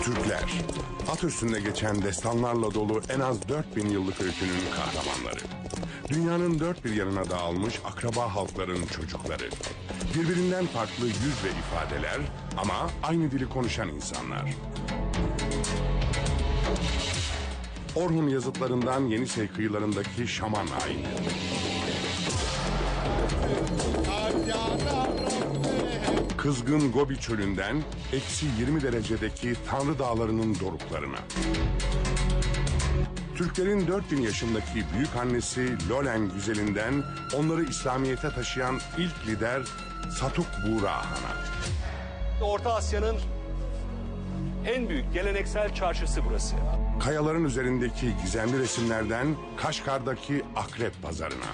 Türkler, at üstünde geçen destanlarla dolu en az 4000 yıllık öykünün kahramanları. Dünyanın dört bir yanına dağılmış akraba halkların çocukları. Birbirinden farklı yüz ve ifadeler ama aynı dili konuşan insanlar. Orhun yazıtlarından Yenisey kıyılarındaki Şaman ayini. Kızgın Gobi çölünden eksi 20 derecedeki Tanrı Dağları'nın doruklarına. Türklerin 4000 yaşındaki büyük annesi Lolen güzelinden onları İslamiyet'e taşıyan ilk lider Satuk Buğra Han'a. Orta Asya'nın en büyük geleneksel çarşısı burası. Kayaların üzerindeki gizemli resimlerden Kaşgar'daki Akrep Pazarı'na.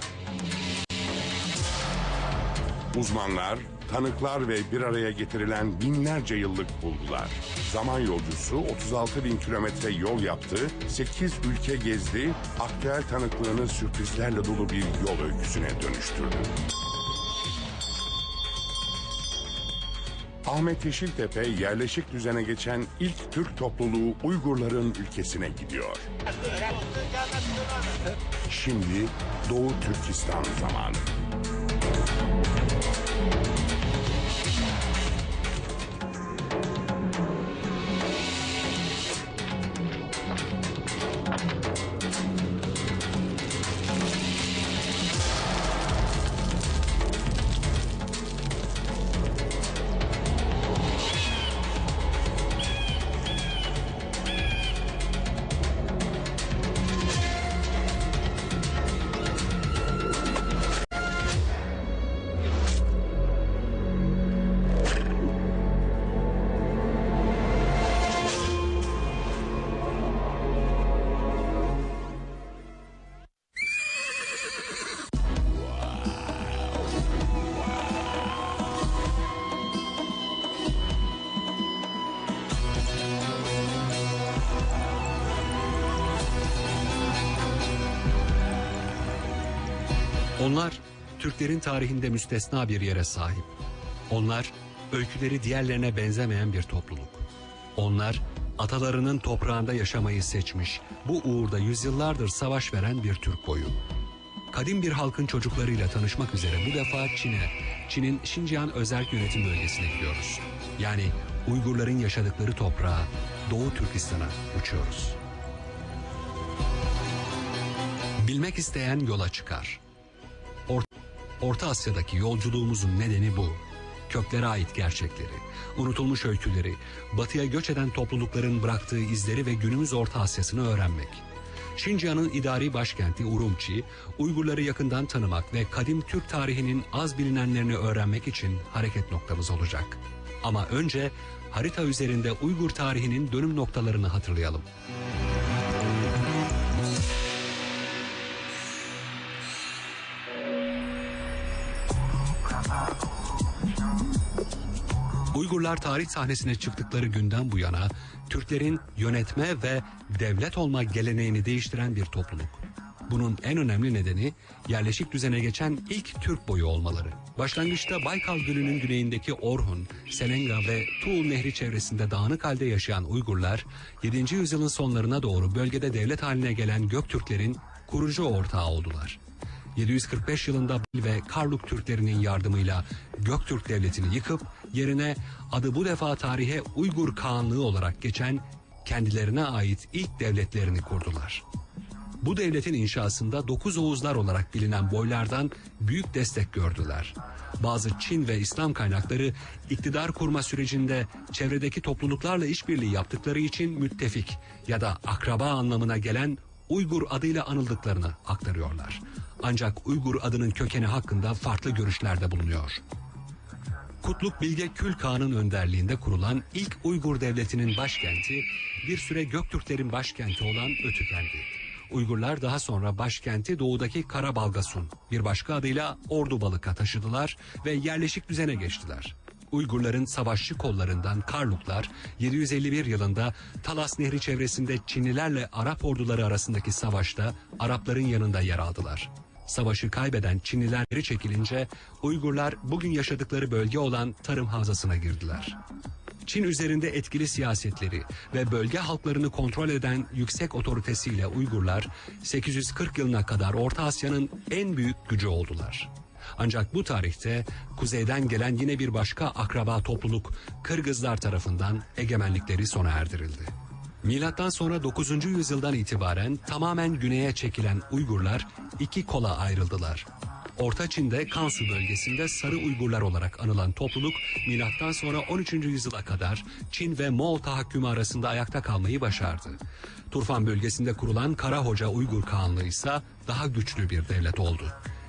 Uzmanlar, tanıklar ve bir araya getirilen binlerce yıllık bulgular. Zaman yolcusu 36.000 kilometre yol yaptı, 8 ülke gezdi, aktüel tanıklığını sürprizlerle dolu bir yol öyküsüne dönüştürdü. Ahmet Yeşiltepe yerleşik düzene geçen ilk Türk topluluğu Uygurların ülkesine gidiyor. Şimdi Doğu Türkistan zamanı. Onlar Türklerin tarihinde müstesna bir yere sahip. Onlar öyküleri diğerlerine benzemeyen bir topluluk. Onlar atalarının toprağında yaşamayı seçmiş, bu uğurda yüzyıllardır savaş veren bir Türk boyu. Kadim bir halkın çocuklarıyla tanışmak üzere bu defa Çin'in Şincan Özerk Yönetim Bölgesi'ne gidiyoruz. Yani Uygurların yaşadıkları toprağa, Doğu Türkistan'a uçuyoruz. Bilmek isteyen yola çıkar. Orta Asya'daki yolculuğumuzun nedeni bu. Köklere ait gerçekleri, unutulmuş öyküleri, batıya göç eden toplulukların bıraktığı izleri ve günümüz Orta Asya'sını öğrenmek. Şincan'ın idari başkenti Urumçi, Uygurları yakından tanımak ve kadim Türk tarihinin az bilinenlerini öğrenmek için hareket noktamız olacak. Ama önce harita üzerinde Uygur tarihinin dönüm noktalarını hatırlayalım. Uygurlar tarih sahnesine çıktıkları günden bu yana Türklerin yönetme ve devlet olma geleneğini değiştiren bir topluluk. Bunun en önemli nedeni yerleşik düzene geçen ilk Türk boyu olmaları. Başlangıçta Baykal Gölü'nün güneyindeki Orhun, Selenga ve Tuğ Nehri çevresinde dağınık halde yaşayan Uygurlar, 7. yüzyılın sonlarına doğru bölgede devlet haline gelen Göktürklerin kurucu ortağı oldular. 745 yılında ve Karluk Türklerinin yardımıyla Göktürk Devleti'ni yıkıp yerine adı bu defa tarihe Uygur Kağanlığı olarak geçen kendilerine ait ilk devletlerini kurdular. Bu devletin inşasında 9 Oğuzlar olarak bilinen boylardan büyük destek gördüler. Bazı Çin ve İslam kaynakları iktidar kurma sürecinde çevredeki topluluklarla işbirliği yaptıkları için müttefik ya da akraba anlamına gelen Uygur adıyla anıldıklarını aktarıyorlar. Ancak Uygur adının kökeni hakkında farklı görüşlerde bulunuyor. Kutluk Bilge Kül Kağan'ın önderliğinde kurulan ilk Uygur devletinin başkenti bir süre Göktürklerin başkenti olan Ötüken'di. Uygurlar daha sonra başkenti doğudaki Karabalgasun, bir başka adıyla Ordubalık'a taşıdılar ve yerleşik düzene geçtiler. Uygurların savaşçı kollarından Karluklar 751 yılında Talas Nehri çevresinde Çinlilerle Arap orduları arasındaki savaşta Arapların yanında yer aldılar. Savaşı kaybeden Çinliler geri çekilince Uygurlar bugün yaşadıkları bölge olan tarım havzasına girdiler. Çin üzerinde etkili siyasetleri ve bölge halklarını kontrol eden yüksek otoritesiyle Uygurlar 840 yılına kadar Orta Asya'nın en büyük gücü oldular. Ancak bu tarihte kuzeyden gelen yine bir başka akraba topluluk Kırgızlar tarafından egemenlikleri sona erdirildi. Milattan sonra 9. yüzyıldan itibaren tamamen güneye çekilen Uygurlar iki kola ayrıldılar. Orta Çin'de Kansu bölgesinde Sarı Uygurlar olarak anılan topluluk milattan sonra 13. yüzyıla kadar Çin ve Moğol tahakkümü arasında ayakta kalmayı başardı. Turfan bölgesinde kurulan Karahoca Uygur Kağanlığı ise daha güçlü bir devlet oldu.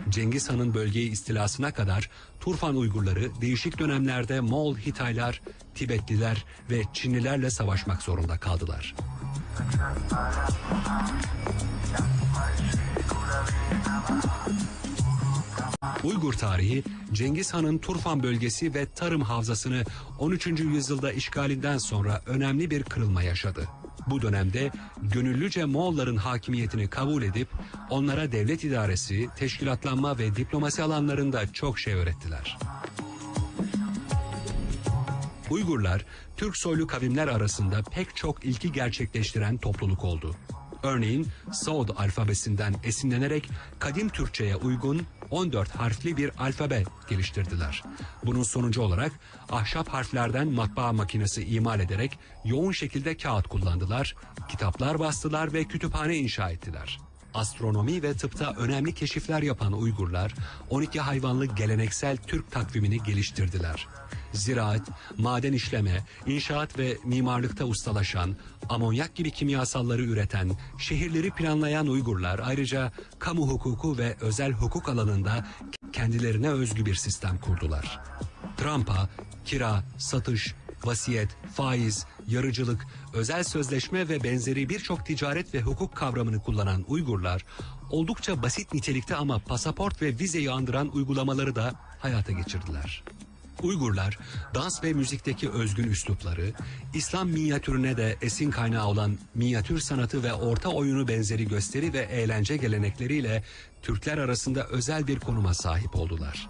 Cengiz Han'ın bölgeyi istilasına kadar Turfan Uygurları değişik dönemlerde Moğol Hitaylar, Tibetliler ve Çinlilerle savaşmak zorunda kaldılar. Uygur tarihi, Cengiz Han'ın Turfan bölgesi ve tarım havzasını 13. yüzyılda işgalinden sonra önemli bir kırılma yaşadı. Bu dönemde gönüllüce Moğolların hakimiyetini kabul edip onlara devlet idaresi, teşkilatlanma ve diplomasi alanlarında çok şey öğrettiler. Uygurlar, Türk soylu kavimler arasında pek çok ilki gerçekleştiren topluluk oldu. Örneğin Saud alfabesinden esinlenerek kadim Türkçe'ye uygun 14 harfli bir alfabe geliştirdiler. Bunun sonucu olarak ahşap harflerden matbaa makinesi imal ederek yoğun şekilde kağıt kullandılar, kitaplar bastılar ve kütüphane inşa ettiler. Astronomi ve tıpta önemli keşifler yapan Uygurlar 12 hayvanlı geleneksel Türk takvimini geliştirdiler. Ziraat, maden işleme, inşaat ve mimarlıkta ustalaşan, amonyak gibi kimyasalları üreten, şehirleri planlayan Uygurlar ayrıca kamu hukuku ve özel hukuk alanında kendilerine özgü bir sistem kurdular. Trampa, kira, satış, vasiyet, faiz, yarıcılık, özel sözleşme ve benzeri birçok ticaret ve hukuk kavramını kullanan Uygurlar, oldukça basit nitelikte ama pasaport ve vizeyi andıran uygulamaları da hayata geçirdiler. Uygurlar, dans ve müzikteki özgün üslupları, İslam minyatürüne de esin kaynağı olan minyatür sanatı ve orta oyunu benzeri gösteri ve eğlence gelenekleriyle Türkler arasında özel bir konuma sahip oldular.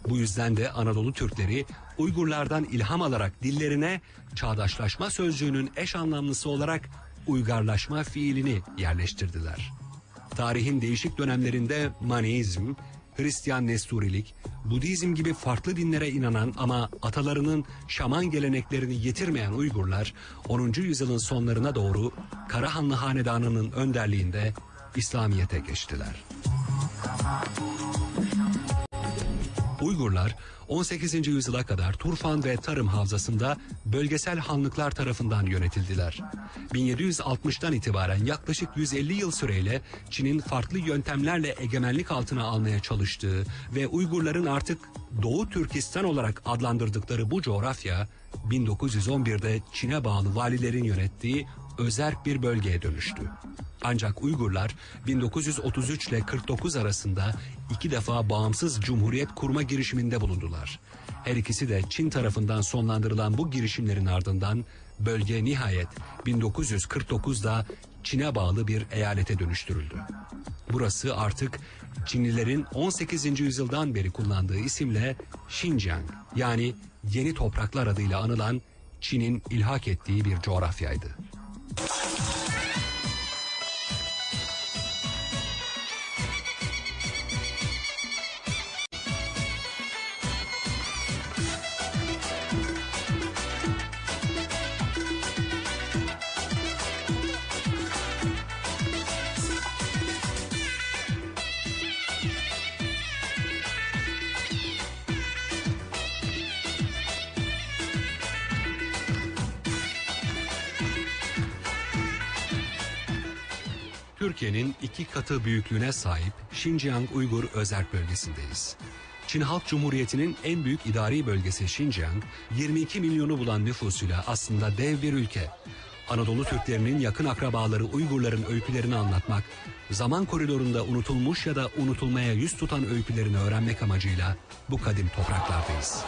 Bu yüzden de Anadolu Türkleri Uygurlardan ilham alarak dillerine çağdaşlaşma sözcüğünün eş anlamlısı olarak uygarlaşma fiilini yerleştirdiler. Tarihin değişik dönemlerinde Maneizm, Hristiyan Nesturilik, Budizm gibi farklı dinlere inanan ama atalarının şaman geleneklerini yitirmeyen Uygurlar 10. yüzyılın sonlarına doğru Karahanlı Hanedanı'nın önderliğinde İslamiyet'e geçtiler. Uygurlar 18. yüzyıla kadar Turfan ve Tarım Havzası'nda bölgesel hanlıklar tarafından yönetildiler. 1760'tan itibaren yaklaşık 150 yıl süreyle Çin'in farklı yöntemlerle egemenlik altına almaya çalıştığı ve Uygurların artık Doğu Türkistan olarak adlandırdıkları bu coğrafya 1911'de Çin'e bağlı valilerin yönettiği özerk bir bölgeye dönüştü. Ancak Uygurlar 1933 ile 49 arasında 2 defa bağımsız cumhuriyet kurma girişiminde bulundular. Her ikisi de Çin tarafından sonlandırılan bu girişimlerin ardından bölge nihayet 1949'da Çin'e bağlı bir eyalete dönüştürüldü. Burası artık Çinlilerin 18. yüzyıldan beri kullandığı isimle Xinjiang, yani Yeni Topraklar adıyla anılan Çin'in ilhak ettiği bir coğrafyaydı. Türkiye'nin 2 katı büyüklüğüne sahip Xinjiang Uygur Özerk Bölgesi'ndeyiz. Çin Halk Cumhuriyeti'nin en büyük idari bölgesi Xinjiang, 22 milyonu bulan nüfusuyla aslında dev bir ülke. Anadolu Türklerinin yakın akrabaları Uygurların öykülerini anlatmak, zaman koridorunda unutulmuş ya da unutulmaya yüz tutan öykülerini öğrenmek amacıyla bu kadim topraklardayız.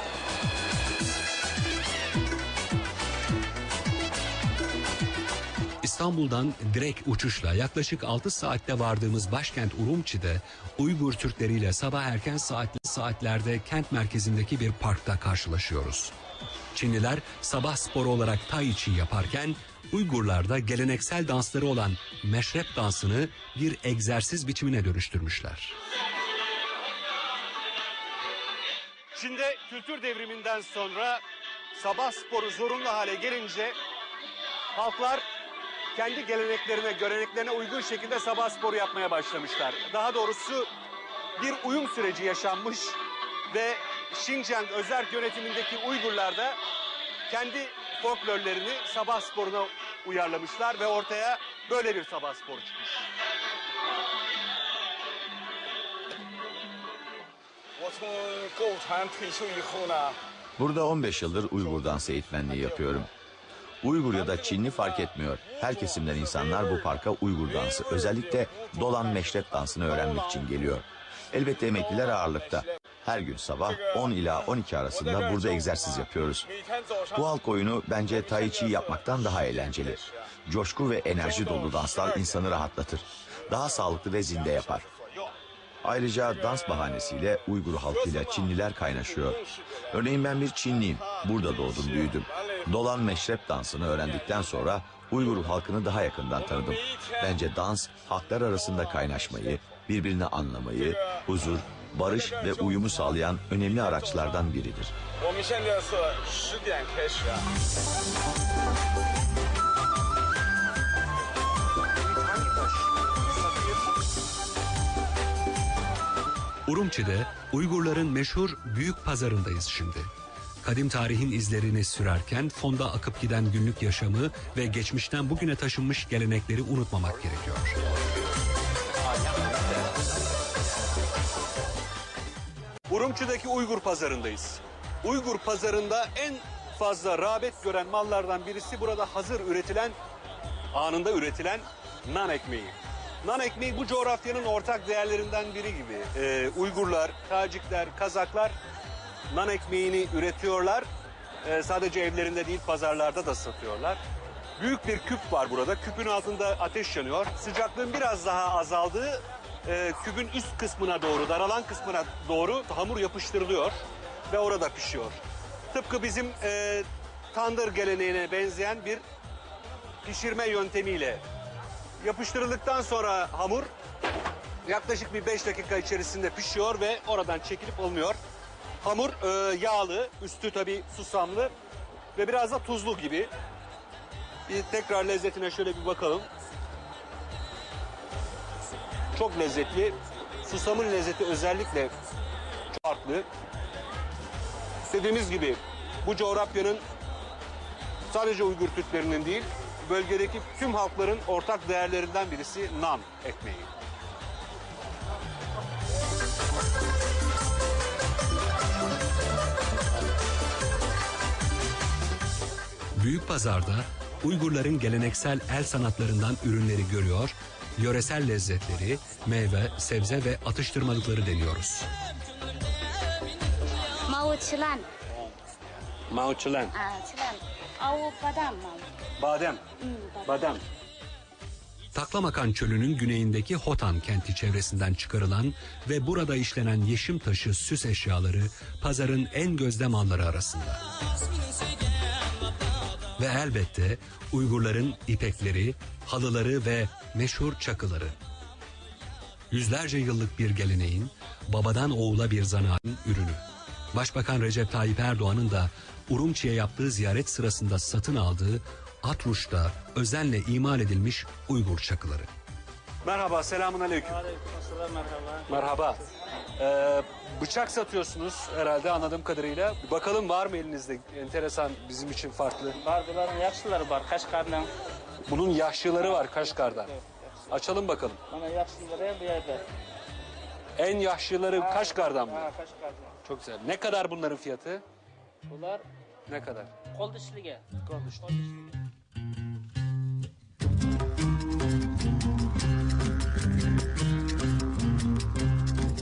İstanbul'dan direkt uçuşla yaklaşık 6 saatte vardığımız başkent Urumçi'de Uygur Türkleriyle sabah erken saatlerde kent merkezindeki bir parkta karşılaşıyoruz. Çinliler sabah sporu olarak Tai Chi yaparken Uygurlar da geleneksel dansları olan meşrep dansını bir egzersiz biçimine dönüştürmüşler. Çin'de kültür devriminden sonra sabah sporu zorunlu hale gelince halklar kendi geleneklerine, göreneklerine uygun şekilde sabah sporu yapmaya başlamışlar. Daha doğrusu bir uyum süreci yaşanmış ve Şincan özerk yönetimindeki Uygurlar da kendi folklorlerini sabah sporuna uyarlamışlar ve ortaya böyle bir sabah sporu çıkmış. Burada 15 yıldır Uygur dansı eğitmenliği yapıyorum. Uygur ya da Çinli fark etmiyor. Her kesimden insanlar bu parka Uygur dansı, özellikle dolan meşrep dansını öğrenmek için geliyor. Elbette emekliler ağırlıkta. Her gün sabah 10 ila 12 arasında burada egzersiz yapıyoruz. Bu halk oyunu bence Tai Chi yapmaktan daha eğlenceli. Coşku ve enerji dolu danslar insanı rahatlatır. Daha sağlıklı ve zinde yapar. Ayrıca dans bahanesiyle Uygur halkıyla Çinliler kaynaşıyor. Örneğin ben bir Çinliyim. Burada doğdum, büyüdüm. Dolan meşrep dansını öğrendikten sonra Uygur halkını daha yakından tanıdım. Bence dans, halklar arasında kaynaşmayı, birbirini anlamayı, huzur, barış ve uyumu sağlayan önemli araçlardan biridir. Urumçi'de Uygurların meşhur büyük pazarındayız şimdi. Kadim tarihin izlerini sürerken fonda akıp giden günlük yaşamı ve geçmişten bugüne taşınmış gelenekleri unutmamak gerekiyor. Urumçi'deki Uygur pazarındayız. Uygur pazarında en fazla rağbet gören mallardan birisi burada hazır üretilen, anında üretilen nan ekmeği. Nan ekmeği bu coğrafyanın ortak değerlerinden biri gibi. Uygurlar, Tacikler, Kazaklar nan ekmeğini üretiyorlar. Sadece evlerinde değil, pazarlarda da satıyorlar. Büyük bir küp var burada. Küpün altında ateş yanıyor. Sıcaklığın biraz daha azaldığı küpün üst kısmına doğru, daralan kısmına doğru hamur yapıştırılıyor ve orada pişiyor. Tıpkı bizim tandır geleneğine benzeyen bir pişirme yöntemiyle yapıştırıldıktan sonra hamur yaklaşık bir 5 dakika içerisinde pişiyor ve oradan çekilip alınıyor. Hamur yağlı, üstü tabii susamlı ve biraz da tuzlu gibi. Bir tekrar lezzetine şöyle bir bakalım. Çok lezzetli. Susamın lezzeti özellikle farklı. Dediğimiz gibi bu coğrafyanın sadece Uygur Türklerinin değil, bölgedeki tüm halkların ortak değerlerinden birisi nan ekmeği. Büyük pazarda Uygurların geleneksel el sanatlarından ürünleri görüyor, yöresel lezzetleri, meyve, sebze ve atıştırmalıkları deniyoruz. Mauçulan. Mauçulan. Çılan. Avu badam. Badem. Badem. Taklamakan Çölü'nün güneyindeki Hotan kenti çevresinden çıkarılan ve burada işlenen yeşim taşı süs eşyaları pazarın en gözde malları arasında. Ve elbette Uygurların ipekleri, halıları ve meşhur çakıları. Yüzlerce yıllık bir geleneğin, babadan oğula bir zanaatin ürünü. Başbakan Recep Tayyip Erdoğan'ın da Urumçi'ye yaptığı ziyaret sırasında satın aldığı Atruş'ta özenle imal edilmiş Uygur çakıları. Merhaba, selamun aleyküm. Merhaba. Bıçak satıyorsunuz herhalde anladığım kadarıyla. Bir bakalım var mı elinizde enteresan, bizim için farklı? Var, bunların yaşlıları var, Kaşgar'dan. Bunun yaşlıları var Kaşgar'dan. Açalım bakalım. Bana yaşlıları bir yerde. En yaşlıları Kaşgar'dan mı? Ha, Kaşgar'dan. Çok güzel. Ne kadar bunların fiyatı? Bunlar Ne kadar? kol dişliğe. Kol dişli.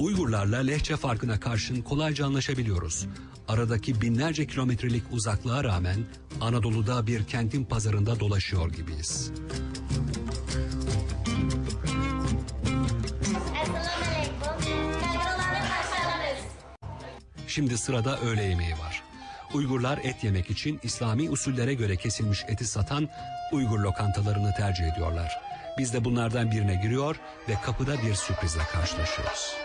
Uygurlarla lehçe farkına karşın kolayca anlaşabiliyoruz. Aradaki binlerce kilometrelik uzaklığa rağmen Anadolu'da bir kentin pazarında dolaşıyor gibiyiz. Şimdi sırada öğle yemeği var. Uygurlar et yemek için İslami usullere göre kesilmiş eti satan Uygur lokantalarını tercih ediyorlar. Biz de bunlardan birine giriyor ve kapıda bir sürprizle karşılaşıyoruz.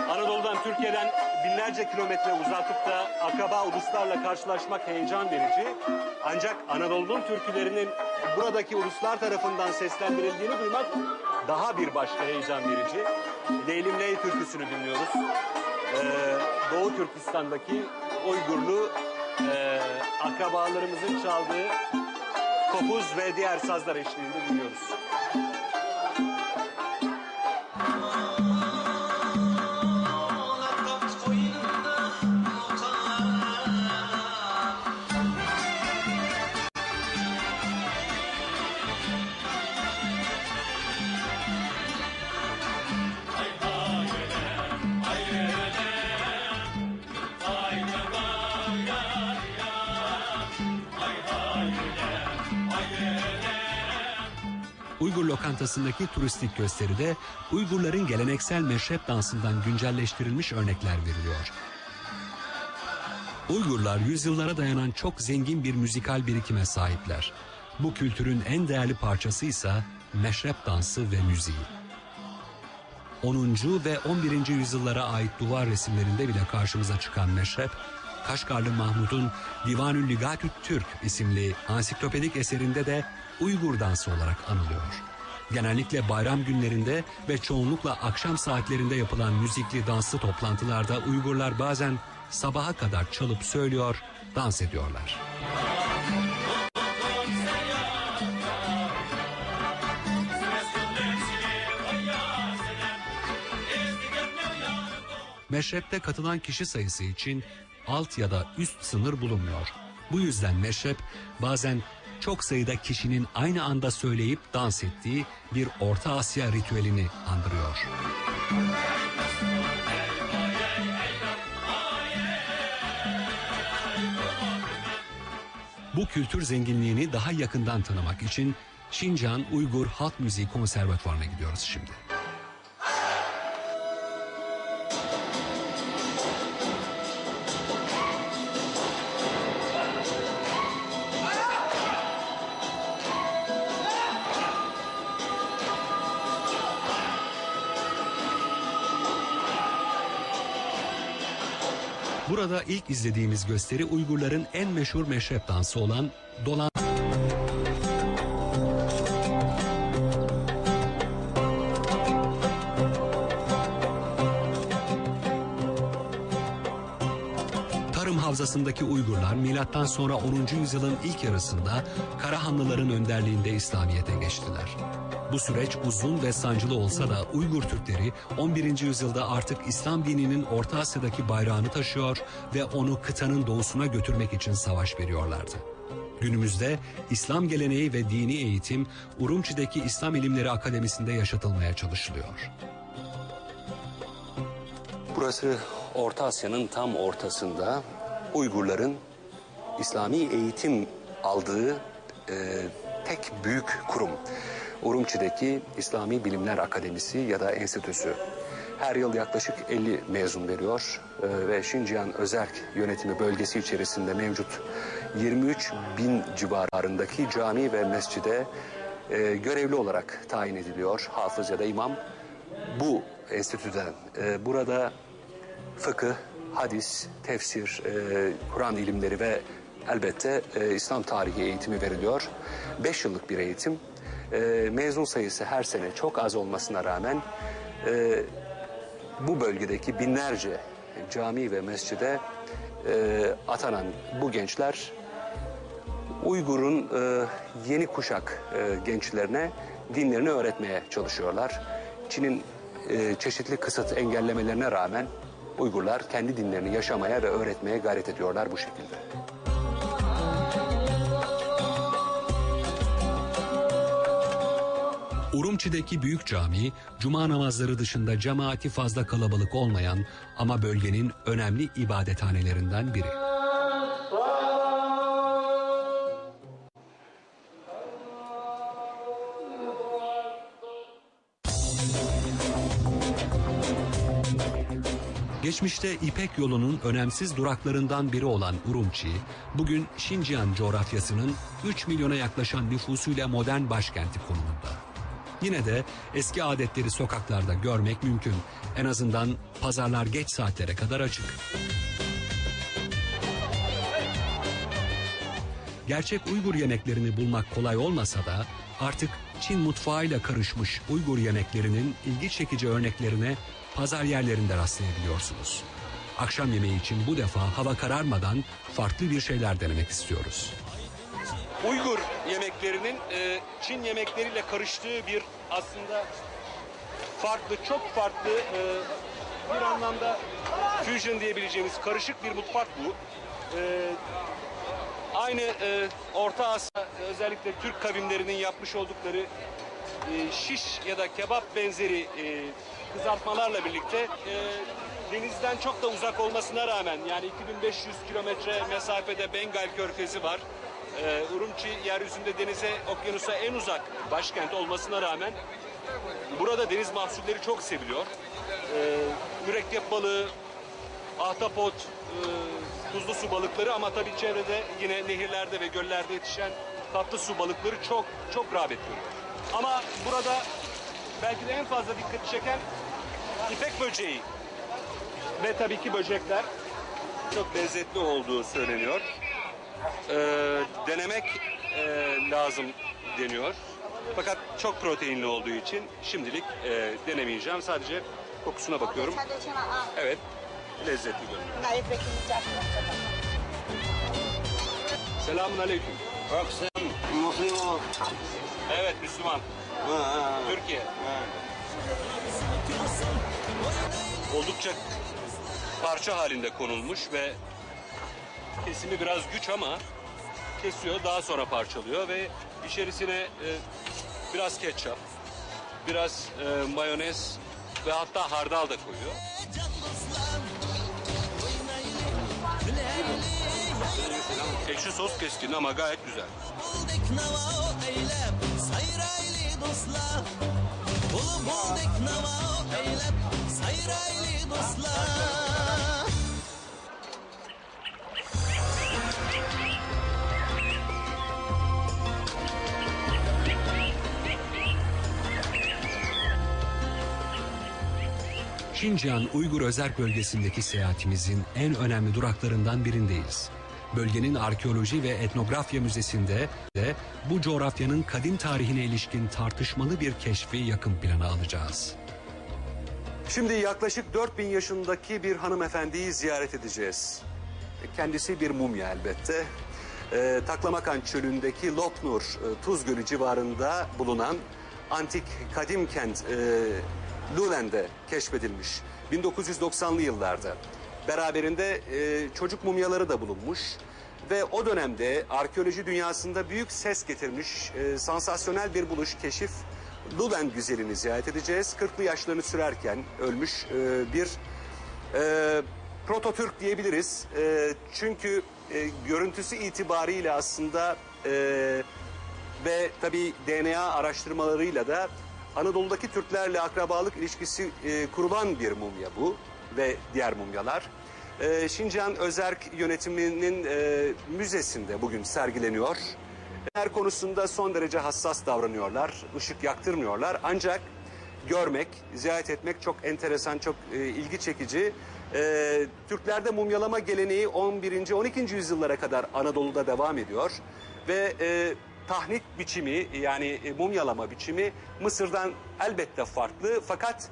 Anadolu'dan, Türkiye'den binlerce kilometre uzaklıkta akraba uluslarla karşılaşmak heyecan verici. Ancak Anadolu'nun türkülerinin buradaki uluslar tarafından seslendirildiğini duymak daha bir başka heyecan verici. Leylim Ley türküsünü dinliyoruz. Doğu Türkistan'daki Uygurlu akrabalarımızın çaldığı kopuz ve diğer sazlar eşliğinde dinliyoruz. Uygur lokantasındaki turistik gösteride Uygurların geleneksel meşrep dansından güncelleştirilmiş örnekler veriliyor. Uygurlar yüzyıllara dayanan çok zengin bir müzikal birikime sahipler. Bu kültürün en değerli parçası ise meşrep dansı ve müziği. 10. ve 11. yüzyıllara ait duvar resimlerinde bile karşımıza çıkan meşrep, Kaşgarlı Mahmud'un Divanül Ligatü't Türk isimli ansiklopedik eserinde de Uygur dansı olarak anılıyor. Genellikle bayram günlerinde ve çoğunlukla akşam saatlerinde yapılan müzikli danslı toplantılarda Uygurlar bazen sabaha kadar çalıp söylüyor, dans ediyorlar. Meşrep'te katılan kişi sayısı için alt ya da üst sınır bulunmuyor. Bu yüzden meşrep bazen çok sayıda kişinin aynı anda söyleyip dans ettiği bir Orta Asya ritüelini andırıyor. Bu kültür zenginliğini daha yakından tanımak için Şincan Uygur Halk Müziği Konservatuvarı'na gidiyoruz şimdi. Burada ilk izlediğimiz gösteri Uygurların en meşhur meşrep dansı olan Dolan. Tarım havzasındaki Uygurlar milattan sonra 10. yüzyılın ilk yarısında Karahanlıların önderliğinde İslamiyet'e geçtiler. Bu süreç uzun ve sancılı olsa da Uygur Türkleri 11. yüzyılda artık İslam dininin Orta Asya'daki bayrağını taşıyor ve onu kıtanın doğusuna götürmek için savaş veriyorlardı. Günümüzde İslam geleneği ve dini eğitim Urumçi'deki İslam İlimleri Akademisi'nde yaşatılmaya çalışılıyor. Burası Orta Asya'nın tam ortasında Uygurların İslami eğitim aldığı tek büyük kurum. Urumçi'deki İslami Bilimler Akademisi ya da Enstitüsü. Her yıl yaklaşık 50 mezun veriyor ve Şincan Özerk Yönetimi bölgesi içerisinde mevcut 23 bin civarındaki cami ve mescide görevli olarak tayin ediliyor. Hafız ya da imam bu enstitüden. Burada fıkıh, hadis, tefsir, Kur'an ilimleri ve elbette İslam tarihi eğitimi veriliyor. 5 yıllık bir eğitim. Mezun sayısı her sene çok az olmasına rağmen bu bölgedeki binlerce cami ve mescide atanan bu gençler Uygur'un yeni kuşak gençlerine dinlerini öğretmeye çalışıyorlar. Çin'in çeşitli kısıt engellemelerine rağmen Uygurlar kendi dinlerini yaşamaya ve öğretmeye gayret ediyorlar bu şekilde. Urumçi'deki büyük cami, cuma namazları dışında cemaati fazla kalabalık olmayan ama bölgenin önemli ibadethanelerinden biri. Geçmişte İpek yolunun önemsiz duraklarından biri olan Urumçi, bugün Şincihan coğrafyasının 3 milyona yaklaşan nüfusuyla modern başkenti konumunda. Yine de eski adetleri sokaklarda görmek mümkün. En azından pazarlar geç saatlere kadar açık. Gerçek Uygur yemeklerini bulmak kolay olmasa da artık Çin mutfağıyla karışmış Uygur yemeklerinin ilgi çekici örneklerine pazar yerlerinde rastlayabiliyorsunuz. Akşam yemeği için bu defa hava kararmadan farklı bir şeyler denemek istiyoruz. Uygur yemeklerinin Çin yemekleriyle karıştığı bir aslında farklı, çok farklı bir anlamda fusion diyebileceğimiz karışık bir mutfak bu. Aynı Orta Asya, özellikle Türk kavimlerinin yapmış oldukları şiş ya da kebap benzeri kızartmalarla birlikte denizden çok da uzak olmasına rağmen, yani 2500 kilometre mesafede Bengal Körfezi var. Urumçi yeryüzünde denize, okyanusa en uzak başkent olmasına rağmen burada deniz mahsulleri çok seviliyor. Mürekkep balığı, ahtapot, tuzlu su balıkları, ama tabii çevrede yine nehirlerde ve göllerde yetişen tatlı su balıkları çok çok rağbet görüyor. Ama burada belki de en fazla dikkat çeken ipek böceği ve tabii ki böcekler çok lezzetli olduğu söyleniyor. Denemek lazım deniyor. Fakat çok proteinli olduğu için şimdilik denemeyeceğim. Sadece kokusuna bakıyorum. Evet, lezzetli görünüyor. Selamun aleyküm. Evet, Müslüman. Türkiye. Oldukça parça halinde konulmuş ve kesimi biraz güç ama kesiyor, daha sonra parçalıyor ve içerisine biraz ketçap, biraz mayonez ve hatta hardal da koyuyor. Ekşi sos keskin ama gayet güzel. Şincihan Uygur Özerk Bölgesi'ndeki seyahatimizin en önemli duraklarından birindeyiz. Bölgenin Arkeoloji ve Etnografya Müzesi'nde de bu coğrafyanın kadim tarihine ilişkin tartışmalı bir keşfi yakın plana alacağız. Şimdi yaklaşık 4000 yaşındaki bir hanımefendiyi ziyaret edeceğiz. Kendisi bir mumya elbette. Taklamakan Çölü'ndeki Lopnur, Tuz Gölü civarında bulunan antik kadim kent Lulen'de keşfedilmiş 1990'lı yıllarda. Beraberinde çocuk mumyaları da bulunmuş ve o dönemde arkeoloji dünyasında büyük ses getirmiş sansasyonel bir buluş, keşif. Lulen güzelini ziyaret edeceğiz. 40'lı yaşlarını sürerken ölmüş bir prototürk diyebiliriz. Çünkü görüntüsü itibariyle aslında ve tabii DNA araştırmalarıyla da Anadolu'daki Türklerle akrabalık ilişkisi kurulan bir mumya bu ve diğer mumyalar. Şincan Özerk Yönetimi'nin müzesinde bugün sergileniyor. Her konusunda son derece hassas davranıyorlar, ışık yaktırmıyorlar. Ancak görmek, ziyaret etmek çok enteresan, çok ilgi çekici. Türklerde mumyalama geleneği 11. 12. yüzyıllara kadar Anadolu'da devam ediyor. Ve tahnit biçimi, yani mumyalama biçimi Mısır'dan elbette farklı. Fakat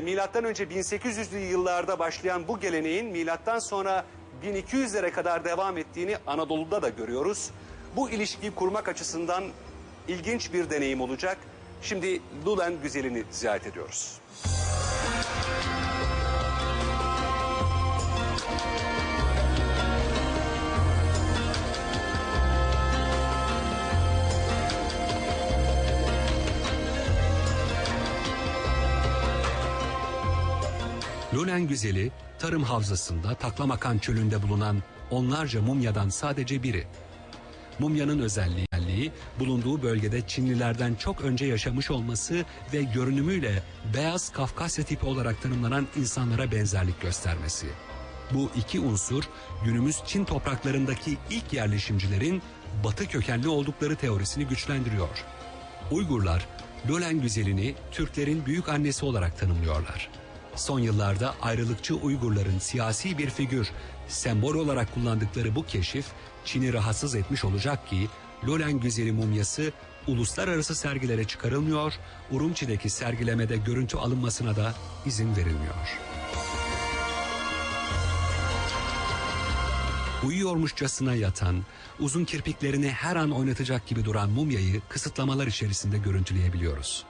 milattan önce 1800'lü yıllarda başlayan bu geleneğin milattan sonra 1200'lere kadar devam ettiğini Anadolu'da da görüyoruz. Bu ilişkiyi kurmak açısından ilginç bir deneyim olacak. Şimdi Lulen güzelini ziyaret ediyoruz. Lulen Güzeli, tarım havzasında Taklamakan Çölü'nde bulunan onlarca mumyadan sadece biri. Mumyanın özelliği bulunduğu bölgede Çinlilerden çok önce yaşamış olması ve görünümüyle beyaz Kafkasya tipi olarak tanımlanan insanlara benzerlik göstermesi. Bu iki unsur günümüz Çin topraklarındaki ilk yerleşimcilerin Batı kökenli oldukları teorisini güçlendiriyor. Uygurlar Lolen güzelini Türklerin büyük annesi olarak tanımlıyorlar. Son yıllarda ayrılıkçı Uygurların siyasi bir figür, sembol olarak kullandıkları bu keşif Çin'i rahatsız etmiş olacak ki Lolen güzeli mumyası uluslararası sergilere çıkarılmıyor, Urumçi'deki sergilemede görüntü alınmasına da izin verilmiyor. Uyuyormuşçasına yatan, uzun kirpiklerini her an oynatacak gibi duran mumyayı kısıtlamalar içerisinde görüntüleyebiliyoruz.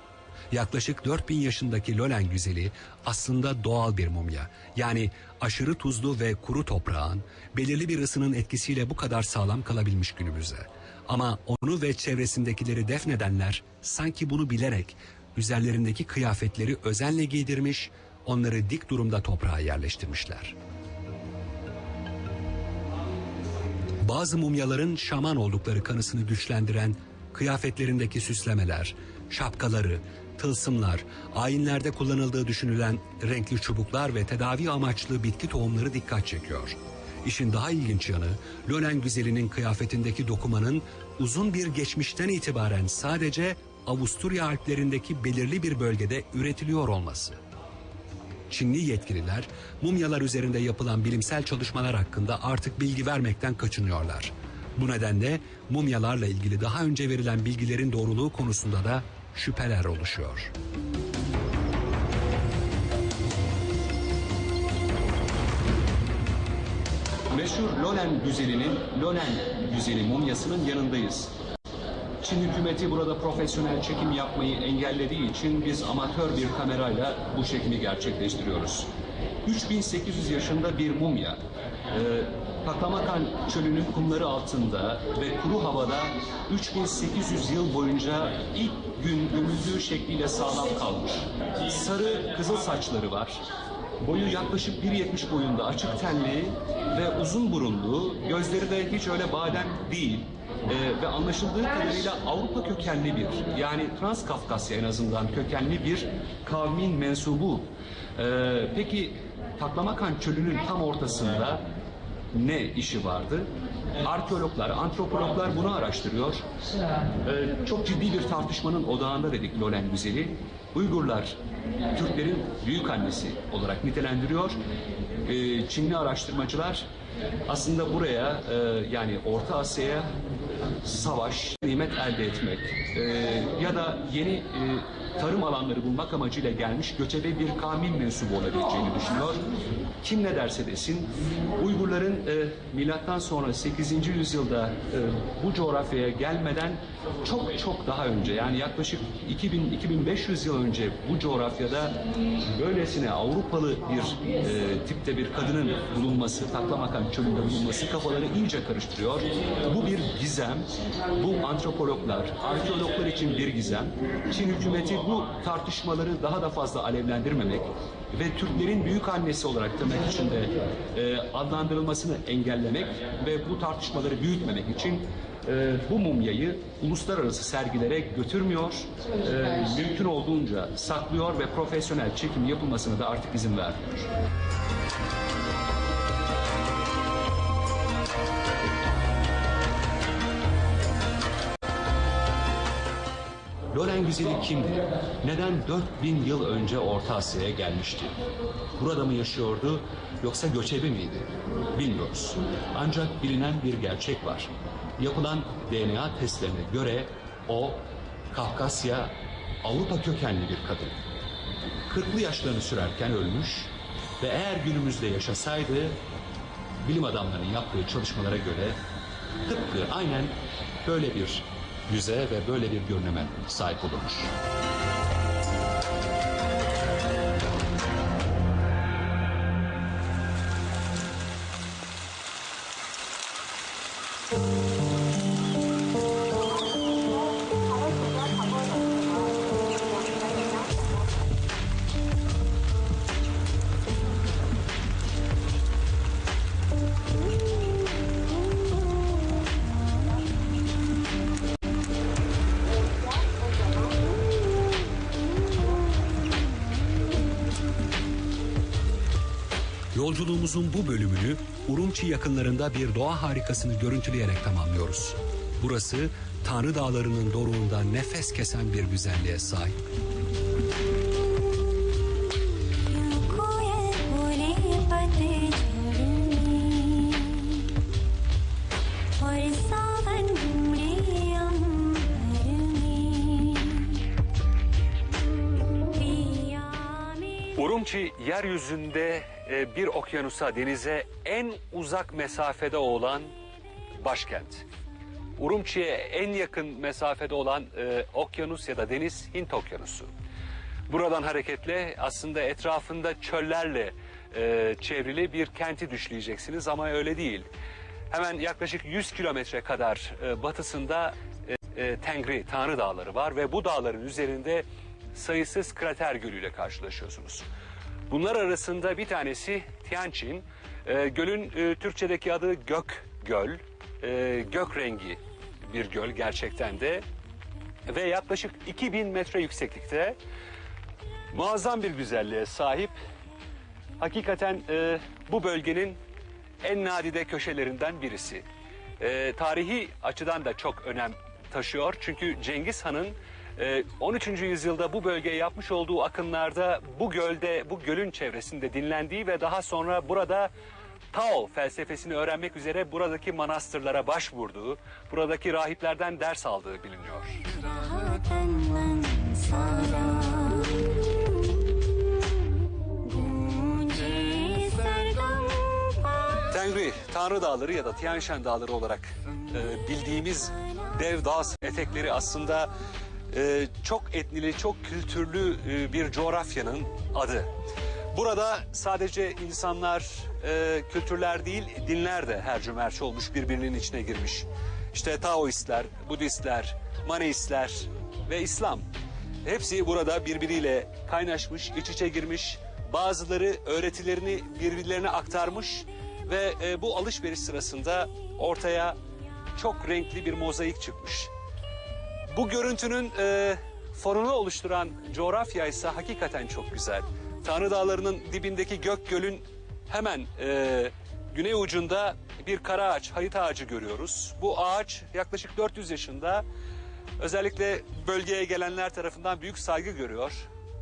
Yaklaşık 4000 yaşındaki Lolen güzeli aslında doğal bir mumya. Yani aşırı tuzlu ve kuru toprağın belirli bir ısının etkisiyle bu kadar sağlam kalabilmiş günümüzde. Ama onu ve çevresindekileri defnedenler sanki bunu bilerek üzerlerindeki kıyafetleri özenle giydirmiş, onları dik durumda toprağa yerleştirmişler. Bazı mumyaların şaman oldukları kanısını güçlendiren kıyafetlerindeki süslemeler, şapkaları, tılsımlar, ayinlerde kullanıldığı düşünülen renkli çubuklar ve tedavi amaçlı bitki tohumları dikkat çekiyor. İşin daha ilginç yanı, Lolen güzelinin kıyafetindeki dokumanın uzun bir geçmişten itibaren sadece Avusturya Alplerindeki belirli bir bölgede üretiliyor olması. Çinli yetkililer mumyalar üzerinde yapılan bilimsel çalışmalar hakkında artık bilgi vermekten kaçınıyorlar. Bu nedenle mumyalarla ilgili daha önce verilen bilgilerin doğruluğu konusunda da şüpheler oluşuyor. Meşhur Lolen güzelinin Lolen güzeli mumyasının yanındayız. Çin hükümeti burada profesyonel çekim yapmayı engellediği için biz amatör bir kamerayla bu çekimi gerçekleştiriyoruz. 3800 yaşında bir mumya. Taklamakan çölünün kumları altında ve kuru havada 3800 yıl boyunca ilk gün gömüldüğü şekliyle sağlam kalmış. Sarı kızıl saçları var. Boyu yaklaşık 1.70 boyunda, açık tenli ve uzun burunlu, gözleri de hiç öyle badem değil. Ve anlaşıldığı kadarıyla Avrupa kökenli bir, yani Transkafkasya en azından kökenli bir kavmin mensubu. Peki Taklamakan çölünün tam ortasında ne işi vardı? Arkeologlar, antropologlar bunu araştırıyor. Çok ciddi bir tartışmanın odağında dedik Lolen güzeli. Uygurlar Türklerin büyük annesi olarak nitelendiriyor. Çinli araştırmacılar aslında buraya yani Orta Asya'ya savaş, nimet elde etmek ya da yeni tarım alanları bulmak amacıyla gelmiş göçebe bir kavmin mensubu olabileceğini düşünüyor. Kim ne derse desin Uygurların milattan sonra 8. yüzyılda bu coğrafyaya gelmeden çok daha önce, yani yaklaşık 2000-2500 yıl önce bu coğrafyada böylesine Avrupalı bir tipte bir kadının bulunması, Taklamakan çölünde bulunması kafaları iyice karıştırıyor. Bu bir gizem. Bu antropologlar, arkeologlar için bir gizem. Çin hükümeti bu tartışmaları daha da fazla alevlendirmemek ve Türklerin büyük annesi olarak tırnak içinde adlandırılmasını engellemek ve bu tartışmaları büyütmemek için bu mumyayı uluslararası sergilere götürmüyor, mümkün olduğunca saklıyor ve profesyonel çekim yapılmasına da artık izin vermiyor. Lolen güzeli kimdi? Neden 4000 yıl önce Orta Asya'ya gelmişti? Burada mı yaşıyordu yoksa göçebe miydi? Bilmiyoruz. Ancak bilinen bir gerçek var. Yapılan DNA testlerine göre o Kafkasya, Avrupa kökenli bir kadın. 40'lı yaşlarını sürerken ölmüş ve eğer günümüzde yaşasaydı bilim adamlarının yaptığı çalışmalara göre tıpkı aynen böyle bir yüze ve böyle bir görünüme sahip olurmuş. Yolculuğumuzun bu bölümünü Urumçi yakınlarında bir doğa harikasını görüntüleyerek tamamlıyoruz. Burası Tanrı Dağları'nın doruğunda nefes kesen bir güzelliğe sahip. Urumçi yeryüzünde bir okyanusa, denize en uzak mesafede olan başkent. Urumçi'ye en yakın mesafede olan okyanus ya da deniz Hint Okyanusu. Buradan hareketle aslında etrafında çöllerle çevrili bir kenti düşleyeceksiniz ama öyle değil. Hemen yaklaşık 100 kilometre kadar batısında Tengri, Tanrı Dağları var ve bu dağların üzerinde sayısız krater gölüyle karşılaşıyorsunuz. Bunlar arasında bir tanesi Tianjin. Gölün Türkçedeki adı Gök Göl. Gök rengi bir göl gerçekten de. Ve yaklaşık 2000 metre yükseklikte muazzam bir güzelliğe sahip. Hakikaten bu bölgenin en nadide köşelerinden birisi. Tarihi açıdan da çok önem taşıyor. Çünkü Cengiz Han'ın 13. yüzyılda bu bölgeye yapmış olduğu akınlarda bu gölün çevresinde dinlendiği ve daha sonra burada Tao felsefesini öğrenmek üzere buradaki manastırlara başvurduğu, buradaki rahiplerden ders aldığı biliniyor. Tengri, Tanrı Dağları ya da Tianshan Dağları olarak bildiğimiz dev dağ etekleri aslında çok etnili, çok kültürlü bir coğrafyanın adı. Burada sadece insanlar, kültürler değil, dinler de hercümerç olmuş, birbirinin içine girmiş. İşte Taoistler, Budistler, Maneistler ve İslam. Hepsi burada birbiriyle kaynaşmış, iç içe girmiş. Bazıları öğretilerini birbirlerine aktarmış ve bu alışveriş sırasında ortaya çok renkli bir mozaik çıkmış. Bu görüntünün fonunu oluşturan coğrafya ise hakikaten çok güzel. Tanrı Dağları'nın dibindeki Gök Göl'ün hemen güney ucunda bir kara ağaç, hayıt ağacı görüyoruz. Bu ağaç yaklaşık 400 yaşında. Özellikle bölgeye gelenler tarafından büyük saygı görüyor.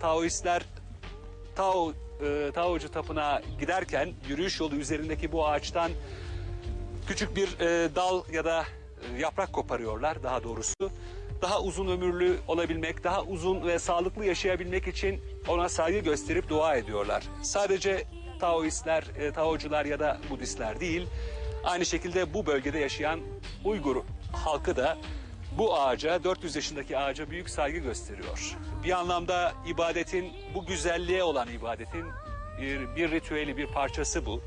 Taoistler Taocu tapınağa giderken yürüyüş yolu üzerindeki bu ağaçtan küçük bir dal ya da yaprak koparıyorlar daha doğrusu. Daha uzun ömürlü olabilmek, daha uzun ve sağlıklı yaşayabilmek için ona saygı gösterip dua ediyorlar. Sadece Taoistler, Taocular ya da Budistler değil, aynı şekilde bu bölgede yaşayan Uygur halkı da bu ağaca, 400 yaşındaki ağaca büyük saygı gösteriyor. Bir anlamda ibadetin, bu güzelliğe olan ibadetin bir ritüeli, bir parçası bu.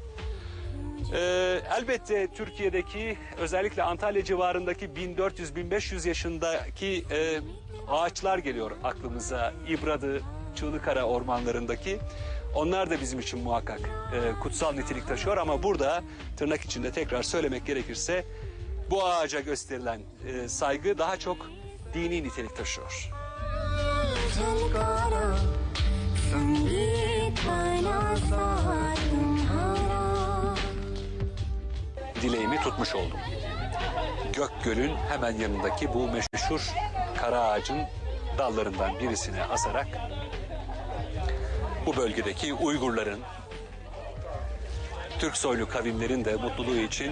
Elbette Türkiye'deki özellikle Antalya civarındaki 1400-1500 yaşındaki ağaçlar geliyor aklımıza. İbradı, Çığlıkara ormanlarındaki. Onlar da bizim için muhakkak kutsal nitelik taşıyor ama burada tırnak içinde tekrar söylemek gerekirse bu ağaca gösterilen saygı daha çok dini nitelik taşıyor. Dileğimi tutmuş oldum. Gökgöl'ün hemen yanındaki bu meşhur kara ağacın dallarından birisine asarak bu bölgedeki Uygurların, Türk soylu kavimlerin de mutluluğu için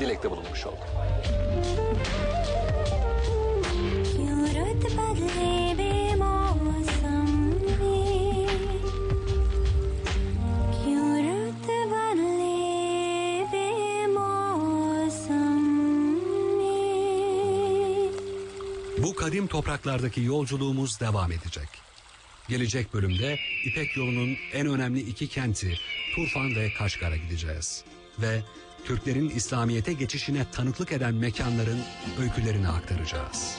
dilekte bulunmuş oldum. Bu kadim topraklardaki yolculuğumuz devam edecek. Gelecek bölümde İpek yolunun en önemli iki kenti Turfan ve Kaşgar'a gideceğiz. Ve Türklerin İslamiyet'e geçişine tanıklık eden mekanların öykülerini aktaracağız.